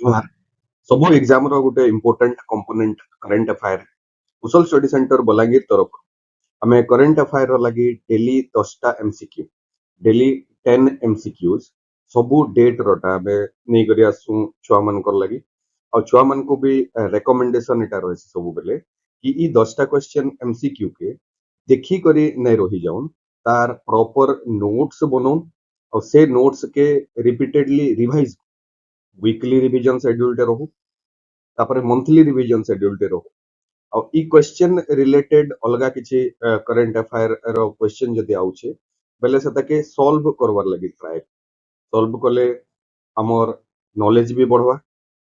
जोहार सब एग्जाम रो गोटे इंपोर्टेंट कंपोनेंट करंट अफेयर कुशल स्टडी सेंटर बलांगीर तरफ हमें करंट अफेयर लगी डेली 10टा एमसीक्यू डेली 10 एमसीक्यूज सबू डेट रोटा हमें नहीं करी आसु छुआ मानकर लगी और छुआ मान को भी रेकमेंडेशन एटा रही सब बेले कि ई 10टा क्वेश्चन एमसीक्यू के देखी करी नहीं रही जाऊन तार प्रॉपर नोट्स बनाऊन और से नोट्स के repeatedly revise weekly revision schedule टे रहू तापर मंथली रिवीजन शेड्यूल टे रहू और ई क्वेश्चन रिलेटेड अलगा किछि करंट अफेयर रो क्वेश्चन जदी आउचे बेले से ताके सॉल्व करवार लगी ट्राई सॉल्व कले हमर नॉलेज भी बढ़वा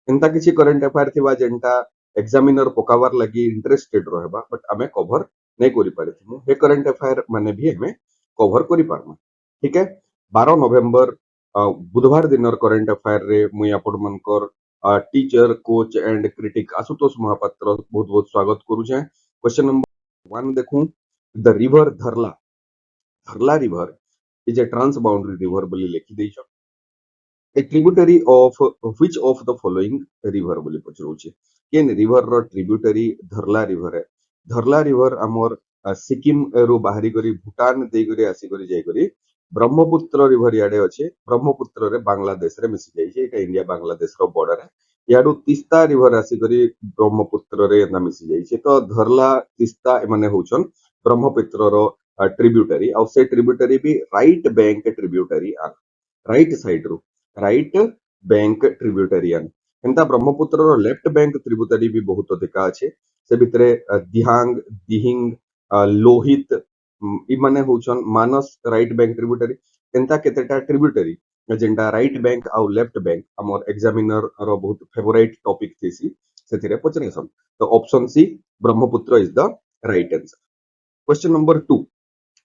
एंता किछि करंट अफेयर थिबा जेंटा एग्जामिनर पकावार लगी इंटरेस्टेड रहबा बट हमें कवर नहीं करि पारिथिमु हे करंट अफेयर माने भी हमें कवर करि पारमा ठीक है 12 नवंबर बुधवार दिनर करंट अफेयर रे मुई आपण मनकर teacher coach and critic Ashutosh Mahapatra बहुत बहुत स्वागत करूछे क्वेश्चन नंबर 1 देखूं the river Dharla Dharla river is a trans boundary river बोली लिखि दैछ a tributary of which of the following river बोली पचरोचे केन रिवर रो ट्रिब्यूटरी धरला रिवर हमर सिक्किम रो बाहरी करी भूटान दे करी आसी करी जाई करी ब्रह्मपुत्र रिवर याडे अच्छे ब्रह्मपुत्र रे बांग्लादेश रे मिसी जाई छे एटा इंडिया बांग्लादेश रो बॉर्डर है याडू तीस्ता रिवर आसी करी ब्रह्मपुत्र रे ना मिसी जाई छे तो धरला तीस्ता माने होचन ब्रह्मपुत्र रो ट्रिब्यूटरी और से ट्रिब्यूटरी भी राइट बैंक ट्रिब्यूटरी आ राइट साइड रो राइट बैंक ट्रिब्यूटरियन एंता ब्रह्मपुत्र रो लेफ्ट बैंक ट्रिब्यूटरी भी बहुत अधिका अच्छे से भितरे दिहांग दिहिंग लोहित इ माने होचन मानस राइट बैंक ट्रिब्यूटरी एंता केतेटा ट्रिब्यूटरी जेंटा राइट बैंक आउ लेफ्ट बैंक हमर एग्जामिनर रो बहुत फेवरेट टॉपिक थीसी सेथिरे पचरेसन तो option C Brahmaputra is the right answer question number 2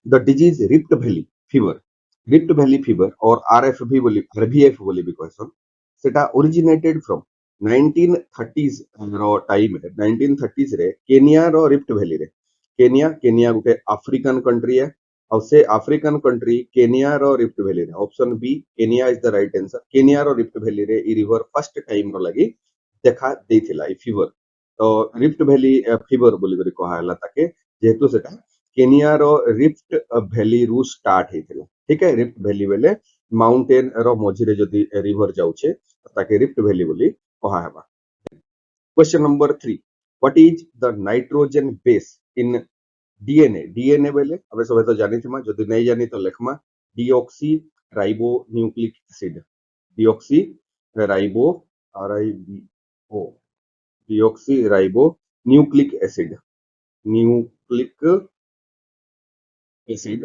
the disease Rift Valley fever और आरएफवी बोली आरवीएफ बोली भी कहसन सेटा originated from 1930s row time रे 1930s रे केनिया रो रिफ्ट वैली रे केनिया गुटे अफ्रीकन कंट्री है और से अफ्रीकन कंट्री केनिया रो रिफ्ट वैली रे option B Kenya is the right answer Kenya रो रिफ्ट वैली रे ई रिवर फर्स्ट टाइम रो लगी देखा देथिला ई फीवर तो रिफ्ट वैली फीवर बोली करी कहाला ताके जेहेतु सेटा केनिया रो रिफ्ट वैली रु स्टार्ट हेतिला ठीक है रिफ्ट वैली बेले माउंटेन रो मझिरे जदी रिवर जाउछे ताके रिफ्ट वैली बोली कहा हेबा question number 3 what is the nitrogen base in DNA बेले अबे सबे तो जानि थिमा जदी नहीं जानि तो लेखमा deoxyribonucleic acid deoxyribo R I B O deoxyribonucleic acid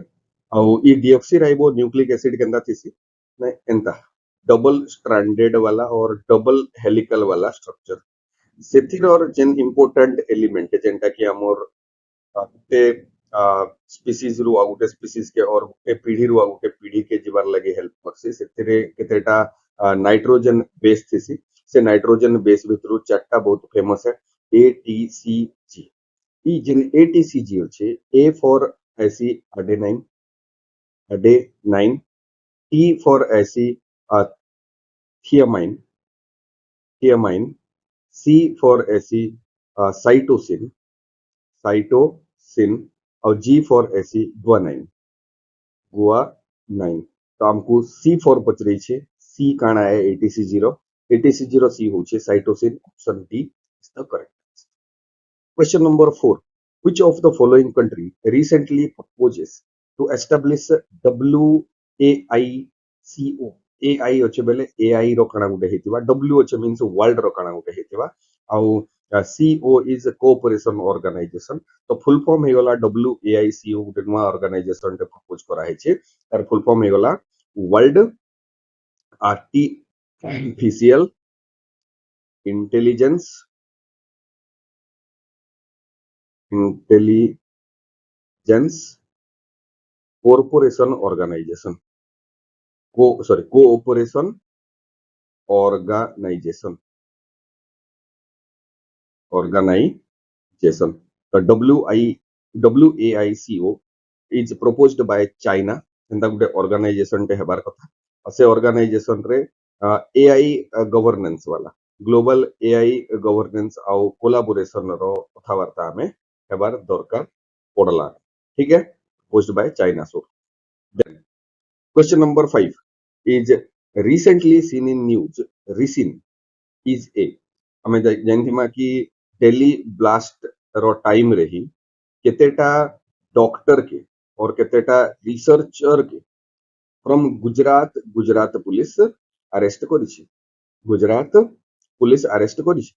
ଆଉ ଇ डिऑक्सीराइबो न्यूक्लिक एसिड केंदा थिसी ना एंता डबल स्ट्रैंडेड वाला और डबल हेलिकल वाला स्ट्रक्चर सेथिर और जेन इंपोर्टेंट एलिमेंट जेंटा कि हमर गुटे स्पीसीज रु गुटे स्पीसीज के और गुटे पीढ़ी रु गुटे पीढ़ी के जीवार लगे हेल्प करसी सेथिरे केतेटा नाइट्रोजन बेस थिसी से नाइट्रोजन बेस भितरु चारटा बहुत फेमस है एटीसीजी ई जेन एटीसीजी होचे ए फॉर ऐसी एडेनाइन adenine, T for ऐसी thiamine, C for ऐसी cytosine और G for ऐसी guanine तो हमको C for पच रही छे C काना है ATC0 C होचे cytosine option D is the correct answer. Question number 4 which of the following country recently proposes to establish WAICO AI अच्छे बेले AI रो काना गुटे हेतिबा W अच्छे मींस वर्ल्ड रो काना गुटे हेतिबा आउ CO इज कोऑपरेशन ऑर्गेनाइजेशन तो फुल फॉर्म हे गला WAICO गुटे नुवा ऑर्गेनाइजेशन ते प्रपोज करा हेचे तार फुल फॉर्म हे गला world artificial intelligence cooperation organisation cooperation organisation तो WAICO is proposed by China एंदा गुटे ऑर्गेनाइजेशन टे हेबार कथा से ऑर्गेनाइजेशन रे AI गवर्नेंस वाला ग्लोबल एआई गवर्नेंस आउ कोलाबोरेशन रो कथावार्ता हमें हेबार दरकार पड़ला ठीक है post by China so question number 5 is recently seen in news ricin is a हमें जानथिमा कि दिल्ली ब्लास्ट रो टाइम रही केतेटा डॉक्टर के और केतेटा रिसर्चर के फ्रॉम गुजरात पुलिस अरेस्ट करिछि गुजरात पुलिस अरेस्ट करिछि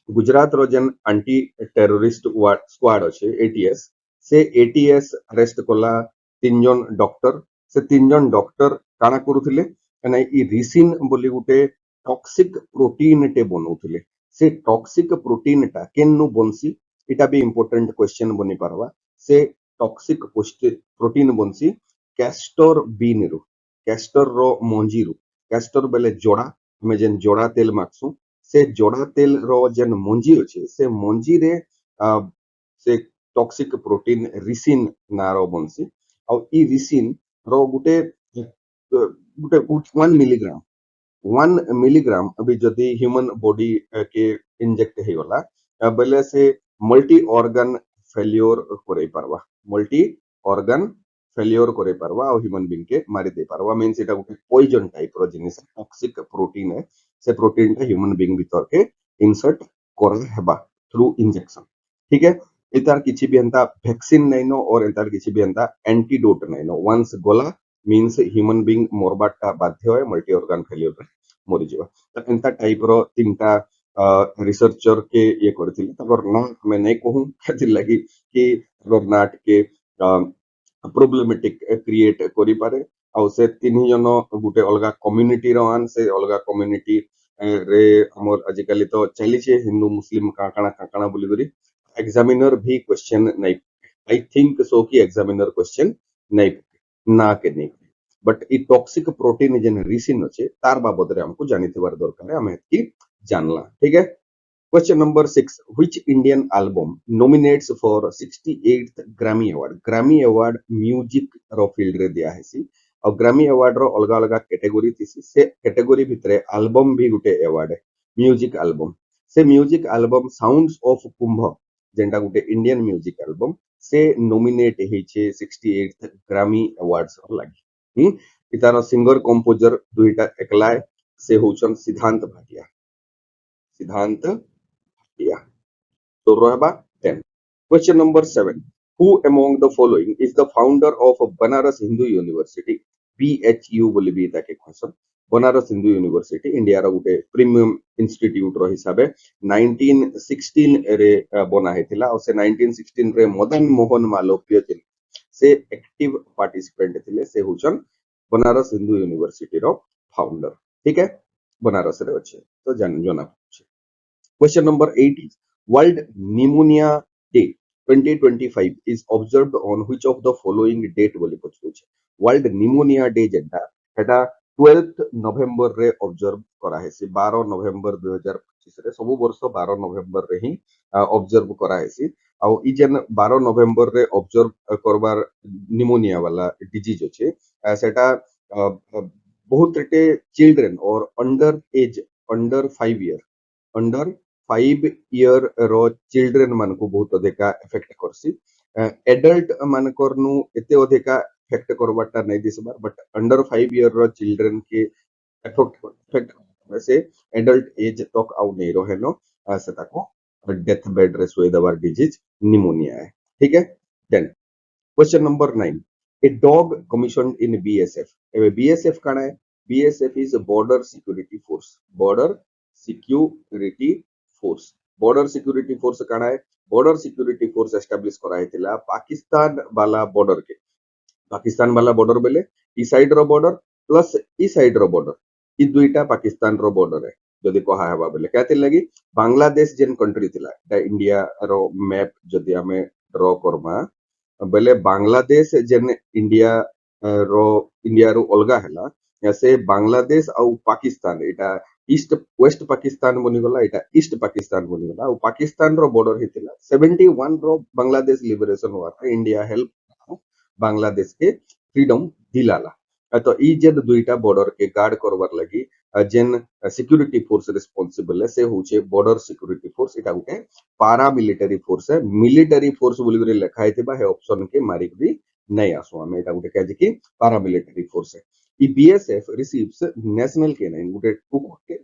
गुजरात रो जेन एंटी टेररिस्ट स्क्वाड अच्छे एटीएस से एटीएस अरेस्ट कला तीन जन डॉक्टर से तीन जन डॉक्टर काना करूथिले ना ई रिसिन बोली गुटे टॉक्सिक प्रोटीन टे बनौथिले से टॉक्सिक प्रोटीन टा केनु बनसी इटा भी इंपोर्टेंट क्वेश्चन बनी पारवा से toxic protein Bansi castor bean रु कैस्टर रो मंजी रु कैस्टर बेले जोड़ा हमें जेन जोड़ा तेल माखसु से जोड़ा तेल रो जेन मंजी अच्छे से मंजी रे से टॉक्सिक प्रोटीन रिसिन नारो बनसी और ई रिसिन रो गुटे गुटे 1 मिलीग्राम अभी जदि ह्यूमन बॉडी के इंजेक्ट हे गला बेले से मल्टी ऑर्गन फेल्योर करे पारवा मल्टी ऑर्गन फेल्योर करे पारवा और ह्यूमन बीइंग के मारी दे पारवा मींस एटा गुटे पॉइजन टाइप रो जिनिस टॉक्सिक प्रोटीन है से प्रोटीन टा ह्यूमन बीइंग भीतर के इंसर्ट कर हेबा थ्रू इंजेक्शन ठीक है इतार किछि भी एंता वैक्सीन नै नो और इतार किछि भी एंता एंटीडोट नै नो वंस गोला मींस ह्यूमन बीइंग मोरबाटा बाध्य है मल्टी ऑर्गन फेल्योर रे मरि जिवा त एंता टाइप रो तीनटा रिसर्चर के ये करथिले तबर ना हमें नै कहूं खातिर लगी कि तबर नाट के प्रोब्लेमेटिक क्रिएट करि पारे आ से तीन जन गुटे अलगा कम्युनिटी रो आन से अलगा कम्युनिटी रे हमर आजिकली तो चली छे हिंदू मुस्लिम काकाना बोली करी एग्जामिनर भी क्वेश्चन नहीं आई थिंक सो कि एग्जामिनर क्वेश्चन नहीं ना के नहीं बट ई टॉक्सिक प्रोटीन जेन रिसिन अच्छे तार बाबद रे हमको जानिथिबार दरकार है हमें की जानला ठीक है question number 6 which Indian album nominates for 68th Grammy Award music रो फील्ड रे दिया है सी और ग्रामी अवार्ड रो अलग अलग कैटेगरी थी से कैटेगरी भितरे एल्बम भी गुटे अवार्ड है म्यूजिक एल्बम से music album sounds of Kumbh जेंटा Gute Indian music album से नॉमिनेट हेचे 68th ग्रामी अवार्ड्स लागि इतार सिंगर कंपोजर दुईटा एकलाय से होचन सिद्धांत भाटिया तो रहबा 10 question number 7 who among the following is the founder of Banaras Hindu University BHU बोली भी ताके कहसन बनारस हिंदू यूनिवर्सिटी इंडिया रो गुटे प्रीमियम इंस्टीट्यूट रो हिसाबे 1916 रे बना हेतिला और से 1916 रे मदन मोहन मालवीय थिले से एक्टिव पार्टिसिपेंट थिले से होचन बनारस हिंदू यूनिवर्सिटी रो फाउंडर ठीक है बनारस रे अच्छे तो जान जोना Question number 8 is World Pneumonia Day 2025 is observed on which of the following date बोली पछुछ वर्ल्ड निमोनिया डे जेटा हेटा 12th नवंबर रे ऑब्जर्व करा है से 12 नवंबर 2025 रे सब वर्ष 12 नवंबर रे ही ऑब्जर्व करा है सी आ ई जेन 12 नवंबर रे ऑब्जर्व करबार निमोनिया वाला डिजीज अछि सेटा बहुत टे चिल्ड्रन और अंडर 5 ईयर अंडर 5 ईयर रो चिल्ड्रन मान को बहुत अधिका इफेक्ट करसी एडल्ट मानकर नु एते अधिका इफेक्ट करबाटा नै दिसबार बट अंडर 5 ईयर रो चिल्ड्रन के इफेक्ट वैसे एडल्ट एज तक आउ नै रहेनो से ताको डेथ बेड रे सोई दबार डिजीज निमोनिया है ठीक है then question number 9 a dog commissioned in BSF एबे बीएसएफ काना है BSF is border security force security force border security force काना है बॉर्डर सिक्योरिटी फोर्स एस्टैब्लिश करा हेतिला पाकिस्तान वाला बॉर्डर बेले ई साइड रो बॉर्डर प्लस ई साइड रो बॉर्डर ई दुईटा पाकिस्तान रो बॉर्डर है जदि कहा हेबा बेले कहते लगी बांग्लादेश जेन कंट्री थिला इंडिया रो मैप जदि हमें ड्रॉ करमा बेले बांग्लादेश जेन इंडिया रो अलगा हैला ऐसे बांग्लादेश और पाकिस्तान एटा ईस्ट वेस्ट पाकिस्तान बनी गला एटा ईस्ट पाकिस्तान बनी गला और पाकिस्तान रो बॉर्डर हितिला 71 रो बांग्लादेश लिबरेशन हुआ था इंडिया हेल्प बांग्लादेश के फ्रीडम दिलाला तो ई जे दुईटा बॉर्डर के गार्ड करवार लगी जेन सिक्योरिटी फोर्स रिस्पांसिबल है से होचे बॉर्डर सिक्योरिटी फोर्स इटा गुटे पारा मिलिटरी फोर्स है मिलिटरी फोर्स बोली करे लिखा हेतिबा हे ऑप्शन के मारिक भी नहीं आसो हमें इटा गुटे कहजे कि पारा मिलिटरी फोर्स है ई बीएसएफ रिसीव्स नेशनल केनाइन गुटे टुक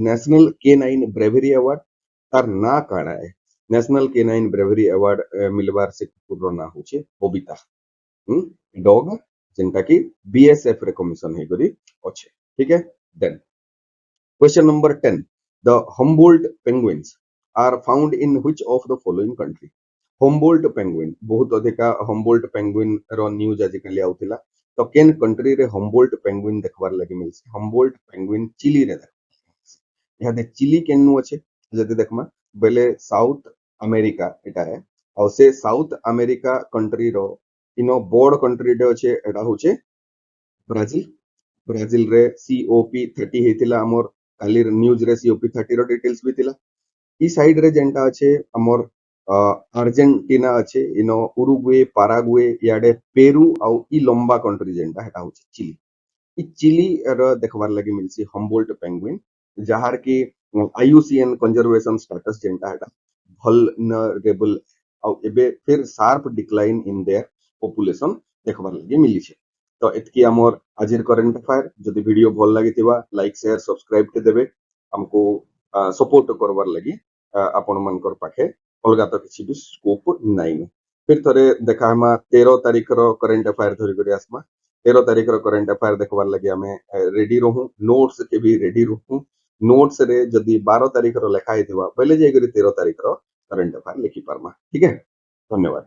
नेशनल केनाइन ब्रेवरी अवार्ड तार ना काना है नेशनल केनाइन ब्रेवरी अवार्ड मिलबार से कुकुर ना होचे बबीता डॉग जिनका कि बीएसएफ रे कमीशन है करी अच्छे ठीक है then question number 10 the Humboldt penguins are found in which of the following country Humboldt penguin बहुत अधिका हम्बोल्ट पेंगुइन रो न्यूज आजिकली आउथिला तो केन कंट्री रे हम्बोल्ट पेंगुइन देखबार लागि मिलसी हम्बोल्ट पेंगुइन चिली रे यहाँ दे चिली केनु अच्छे जदि देखमा बेले साउथ अमेरिका एटा है और से साउथ अमेरिका कंट्री रो इनो बोर्ड कंट्री डे अच्छे एटा होचे ब्राजिल ब्राजिल रे सीओपी 30 हेतिला हमर काली न्यूज रे सीओपी 30 रो डिटेल्स भी थिला ई साइड रे जेंटा अच्छे हमर अर्जेंटीना अच्छे इनो उरुग्वे पाराग्वे याडे पेरू आउ ई लंबा कंट्री जेंटा हेटा होचे चिली ई चिली र देखबार लागि मिलसी हम्बोल्ट पेंगुइन जहार की आईयूसीएन कंजर्वेशन स्टेटस जेंटा हेटा vulnerable आउ एबे फिर sharp decline in their population देखबार लागि मिली छे तो एतकी हमर आजिर करंट अफेयर जदि वीडियो भल लागितिबा लाइक शेयर सब्सक्राइब के देबे हमको सपोर्ट करबार लागि आपण मनकर पाखे अलगा तो किछि भी स्कोप नाइ फिर थरे देखा हमा 13 तारिख रो करंट अफेयर धरि करी आसमा 13 तारिख रो करंट अफेयर देखबार लागि हमें रेडी रहू नोट्स के भी रेडी रहू नोट्स रे जदि 12 तारिख रो लेखा हिथिबा पहले जाय करी 13 तारिख रो करंट अफेयर लिखि परमा ठीक है धन्यवाद।